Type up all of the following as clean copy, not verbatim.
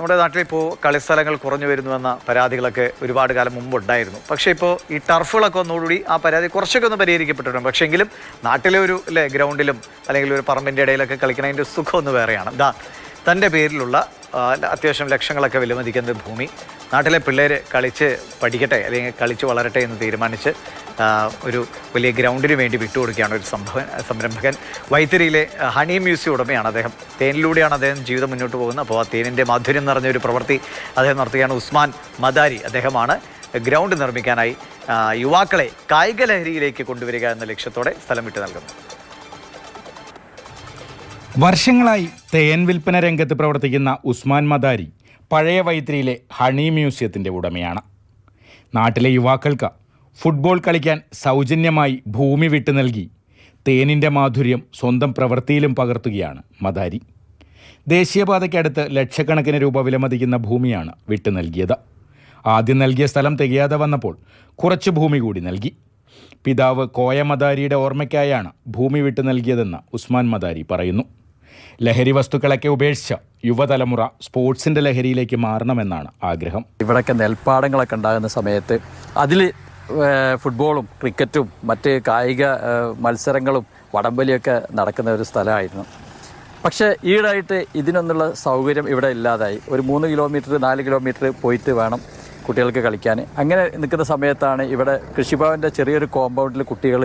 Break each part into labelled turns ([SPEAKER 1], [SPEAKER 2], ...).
[SPEAKER 1] നമ്മുടെ നാട്ടിലിപ്പോൾ കളിസ്ഥലങ്ങൾ കുറഞ്ഞു വരുന്നുവെന്ന പരാതികളൊക്കെ ഒരുപാട് കാലം മുമ്പുണ്ടായിരുന്നു. പക്ഷേ ഇപ്പോൾ ഈ ടർഫുകളൊക്കെ ഒന്നുകൂടി ആ പരാതി കുറച്ചൊക്കെ ഒന്ന് പരിഹരിക്കപ്പെട്ടിട്ടുണ്ട്. പക്ഷേ എങ്കിലും നാട്ടിലെ ഒരു ഗ്രൗണ്ടിലും അല്ലെങ്കിൽ ഒരു പറമ്പിൻ്റെ ഇടയിലൊക്കെ കളിക്കണതിൻ്റെ സുഖം ഒന്ന് വേറെയാണ്. തൻ്റെ പേരിലുള്ള അത്യാവശ്യം ലക്ഷങ്ങളൊക്കെ വിലമതിക്കുന്ന ഭൂമി നാട്ടിലെ പിള്ളേർ കളിച്ച് പഠിക്കട്ടെ അല്ലെങ്കിൽ കളിച്ച് വളരട്ടെ എന്ന് തീരുമാനിച്ച് ഒരു വലിയ ഗ്രൗണ്ടിന് വേണ്ടി വിട്ടുകൊടുക്കുകയാണ് ഒരു സംരംഭകൻ. വൈത്തിരിയിലെ ഹണി മ്യൂസിയം ഉടമയാണ് അദ്ദേഹം. തേനിലൂടെയാണ് അദ്ദേഹം ജീവിതം മുന്നോട്ട് പോകുന്നത്. അപ്പോൾ ആ തേനിൻ്റെ മാധുര്യം നിറഞ്ഞ ഒരു പ്രവൃത്തി അദ്ദേഹം നടത്തുകയാണ്. ഉസ്മാൻ മദാരി അദ്ദേഹമാണ് ഗ്രൗണ്ട് നിർമ്മിക്കാനായി യുവാക്കളെ കായിക ലഹരിയിലേക്ക് കൊണ്ടുവരിക എന്ന ലക്ഷ്യത്തോടെ സ്ഥലം വിട്ടു നൽകുന്നത്.
[SPEAKER 2] വർഷങ്ങളായി തേൻ വിൽപ്പന രംഗത്ത് പ്രവർത്തിക്കുന്ന ഉസ്മാൻ മദാരി പഴയ വൈത്തിരിയിലെ ഹണി മ്യൂസിയത്തിൻ്റെ ഉടമയാണ്. നാട്ടിലെ യുവാക്കൾക്ക് ഫുട്ബോൾ കളിക്കാൻ സൗജന്യമായി ഭൂമി വിട്ടു നൽകി തേനിൻ്റെ മാധുര്യം സ്വന്തം പ്രവൃത്തിയിലും പകർത്തുകയാണ് മദാരി. ദേശീയപാതയ്ക്കടുത്ത് ലക്ഷക്കണക്കിന് രൂപ വിലമതിക്കുന്ന ഭൂമിയാണ് വിട്ടു നൽകിയത്. ആദ്യം നൽകിയ സ്ഥലം തികയാതെ വന്നപ്പോൾ കുറച്ച് ഭൂമി കൂടി നൽകി. പിതാവ് കോയ മദാരിയുടെ ഓർമ്മയ്ക്കായാണ് ഭൂമി വിട്ടു നൽകിയതെന്ന് ഉസ്മാൻ മദാരി പറയുന്നു. ലഹരി വസ്തുക്കളൊക്കെ ഉപേക്ഷിച്ച യുവതലമുറ സ്പോർട്സിൻ്റെ ലഹരിയിലേക്ക് മാറണമെന്നാണ് ആഗ്രഹം.
[SPEAKER 3] ഇവിടെയൊക്കെ നെൽപ്പാടങ്ങളൊക്കെ ഉണ്ടാകുന്ന സമയത്ത് അതിൽ ഫുട്ബോളും ക്രിക്കറ്റും മറ്റ് കായിക മത്സരങ്ങളും വടംവലിയൊക്കെ നടക്കുന്ന ഒരു സ്ഥലമായിരുന്നു. പക്ഷേ ഈടായിട്ട് ഇതിനൊന്നുള്ള സൗകര്യം ഇവിടെ ഇല്ലാതായി. ഒരു 3 കിലോമീറ്റർ 4 കിലോമീറ്റർ പോയിട്ട് വേണം കുട്ടികൾക്ക് കളിക്കാൻ. അങ്ങനെ നിൽക്കുന്ന സമയത്താണ് ഇവിടെ കൃഷിഭവൻ്റെ ചെറിയൊരു കോമ്പൗണ്ടിൽ കുട്ടികൾ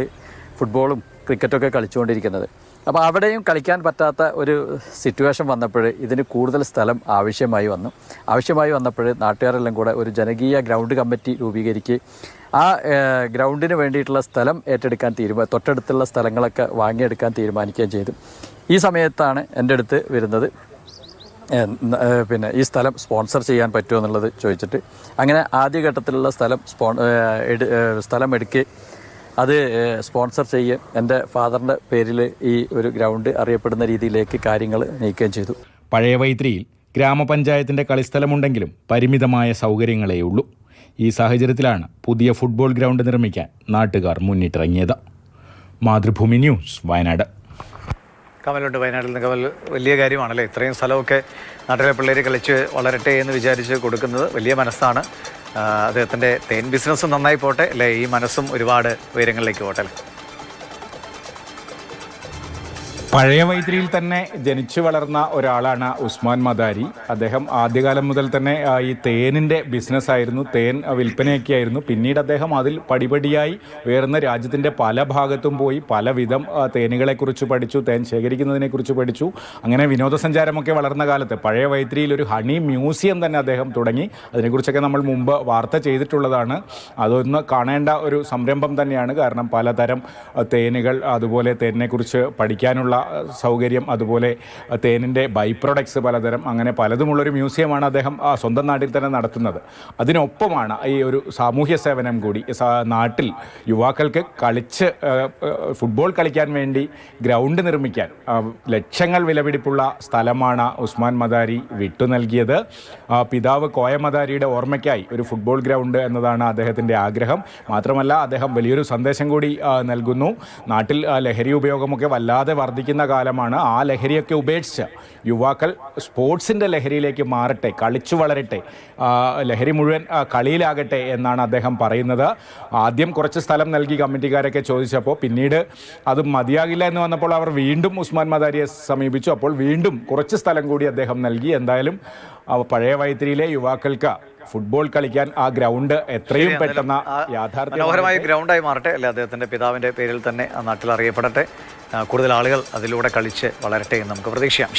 [SPEAKER 3] ഫുട്ബോളും ക്രിക്കറ്റൊക്കെ കളിച്ചുകൊണ്ടിരിക്കുന്നത്. അപ്പോൾ അവിടെയും കളിക്കാൻ പറ്റാത്ത ഒരു സിറ്റുവേഷൻ വന്നപ്പോൾ ഇതിന് കൂടുതൽ സ്ഥലം ആവശ്യമായി വന്നപ്പോൾ നാട്ടുകാരെല്ലാം കൂടെ ഒരു ജനകീയ ഗ്രൗണ്ട് കമ്മിറ്റി രൂപീകരിക്കുകയും ആ ഗ്രൗണ്ടിന് വേണ്ടിയിട്ടുള്ള സ്ഥലം ഏറ്റെടുക്കാൻ തൊട്ടടുത്തുള്ള സ്ഥലങ്ങളൊക്കെ വാങ്ങിയെടുക്കാൻ തീരുമാനിക്കുകയും ചെയ്തു. ഈ സമയത്താണ് എൻ്റെ അടുത്ത് വരുന്നത്, ഈ സ്ഥലം സ്പോൺസർ ചെയ്യാൻ പറ്റുമോ എന്നുള്ളത് ചോദിച്ചിട്ട് അങ്ങനെ ആദ്യഘട്ടത്തിലുള്ള സ്ഥലം എടുക്കുകയും അത് സ്പോൺസർ ചെയ്യുകയും എൻ്റെ ഫാദറിൻ്റെ പേരിൽ ഈ ഒരു ഗ്രൗണ്ട് അറിയപ്പെടുന്ന രീതിയിലേക്ക് കാര്യങ്ങൾ നീക്കുകയും ചെയ്തു.
[SPEAKER 2] പഴയ വൈത്തിരിയിൽ ഗ്രാമപഞ്ചായത്തിൻ്റെ കളിസ്ഥലമുണ്ടെങ്കിലും പരിമിതമായ സൗകര്യങ്ങളേ ഉള്ളൂ. ഈ സാഹചര്യത്തിലാണ് പുതിയ ഫുട്ബോൾ ഗ്രൗണ്ട് നിർമ്മിക്കാൻ നാട്ടുകാർ മുന്നിട്ടിറങ്ങിയത്. മാതൃഭൂമി ന്യൂസ്, വയനാട്.
[SPEAKER 1] കമലുണ്ട് വയനാട്ടിൽ നിന്ന്. കമൽ, വലിയ കാര്യമാണല്ലേ ഇത്രയും സ്ഥലമൊക്കെ നാട്ടിലെ പിള്ളേർ കളിച്ച് വളരട്ടെ എന്ന് വിചാരിച്ച് കൊടുക്കുന്നത്. വലിയ മനസ്സാണ്. അദ്ദേഹത്തിൻ്റെ തേൻ ബിസിനസ്സും നന്നായി പോട്ടെ അല്ലേ, ഈ മനസ്സും ഒരുപാട് ഉയരങ്ങളിലേക്ക് പോട്ടെ.
[SPEAKER 2] പഴയ വൈത്തിരിയിൽ തന്നെ ജനിച്ചു വളർന്ന ഒരാളാണ് ഉസ്മാൻ മദാരി. അദ്ദേഹം ആദ്യകാലം മുതൽ തന്നെ ഈ തേനിൻ്റെ ബിസിനസ്സായിരുന്നു, തേൻ വിൽപ്പനയൊക്കെയായിരുന്നു. പിന്നീട് അദ്ദേഹം അതിൽ പടിപടിയായി ഉയർന്ന രാജ്യത്തിൻ്റെ പല ഭാഗത്തും പോയി പലവിധം തേനുകളെക്കുറിച്ച് പഠിച്ചു, തേൻ ശേഖരിക്കുന്നതിനെക്കുറിച്ച് പഠിച്ചു. അങ്ങനെ വിനോദസഞ്ചാരമൊക്കെ വളർന്ന കാലത്ത് പഴയ വൈത്തിരിയിൽ ഒരു ഹണി മ്യൂസിയം തന്നെ അദ്ദേഹം തുടങ്ങി. അതിനെക്കുറിച്ചൊക്കെ നമ്മൾ മുമ്പ് വാർത്ത ചെയ്തിട്ടുള്ളതാണ്. അതൊന്ന് കാണേണ്ട ഒരു സംരംഭം തന്നെയാണ്. കാരണം പലതരം തേനുകൾ, അതുപോലെ തേനിനെക്കുറിച്ച് പഠിക്കാനുള്ള സൗകര്യം, അതുപോലെ തേനിൻ്റെ ബൈ പ്രൊഡക്ട്സ് പലതരം, അങ്ങനെ പലതുമുള്ളൊരു മ്യൂസിയമാണ് അദ്ദേഹം സ്വന്തം നാട്ടിൽ തന്നെ നടത്തുന്നത്. അതിനൊപ്പമാണ് ഈ ഒരു സാമൂഹ്യ സേവനം കൂടി. നാട്ടിൽ യുവാക്കൾക്ക് കളിച്ച് ഫുട്ബോൾ കളിക്കാൻ വേണ്ടി ഗ്രൗണ്ട് നിർമ്മിക്കാൻ ലക്ഷങ്ങൾ വിലപിടിപ്പുള്ള സ്ഥലമാണ് ഉസ്മാൻ മദാരി വിട്ടു നൽകിയത്. പിതാവ് കോയ മദാരിയുടെ ഓർമ്മയ്ക്കായി ഒരു ഫുട്ബോൾ ഗ്രൗണ്ട് എന്നതാണ് അദ്ദേഹത്തിൻ്റെ ആഗ്രഹം. മാത്രമല്ല അദ്ദേഹം വലിയൊരു സന്ദേശം കൂടി നൽകുന്നു. നാട്ടിൽ ലഹരി ഉപയോഗമൊക്കെ വല്ലാതെ വർദ്ധിക്കുന്ന കാലമാണ്. ആ ലഹരിയൊക്കെ ഉപേക്ഷിച്ച് യുവാക്കൾ സ്പോർട്സിൻ്റെ ലഹരിയിലേക്ക് മാറട്ടെ, കളിച്ചു വളരട്ടെ, ലഹരി മുഴുവൻ കളിയിലാകട്ടെ എന്നാണ് അദ്ദേഹം പറയുന്നത്. ആദ്യം കുറച്ച് സ്ഥലം നൽകി കമ്മിറ്റിക്കാരൊക്കെ ചോദിച്ചപ്പോൾ പിന്നീട് അത് മതിയാകില്ല എന്ന് വന്നപ്പോൾ അവർ വീണ്ടും ഉസ്മാൻ മദാരിയെ സമീപിച്ചു. അപ്പോൾ വീണ്ടും കുറച്ച് സ്ഥലം കൂടി അദ്ദേഹം നൽകി. എന്തായാലും പഴയ വൈത്തിരിയിലെ യുവാക്കൾക്ക് ഫുട്ബോൾ കളിക്കാൻ ആ ഗ്രൗണ്ട് എത്രയും പെട്ടെന്ന്
[SPEAKER 1] മനോഹരമായ ഗ്രൗണ്ടായി മാറട്ടെ അല്ലെ, അദ്ദേഹത്തിൻ്റെ പിതാവിൻ്റെ പേരിൽ തന്നെ ആ നാട്ടിൽ അറിയപ്പെടട്ടെ. കൂടുതൽ ആളുകൾ അതിലൂടെ കളിച്ച് വളരട്ടെ എന്ന് നമുക്ക് പ്രതീക്ഷിക്കാം.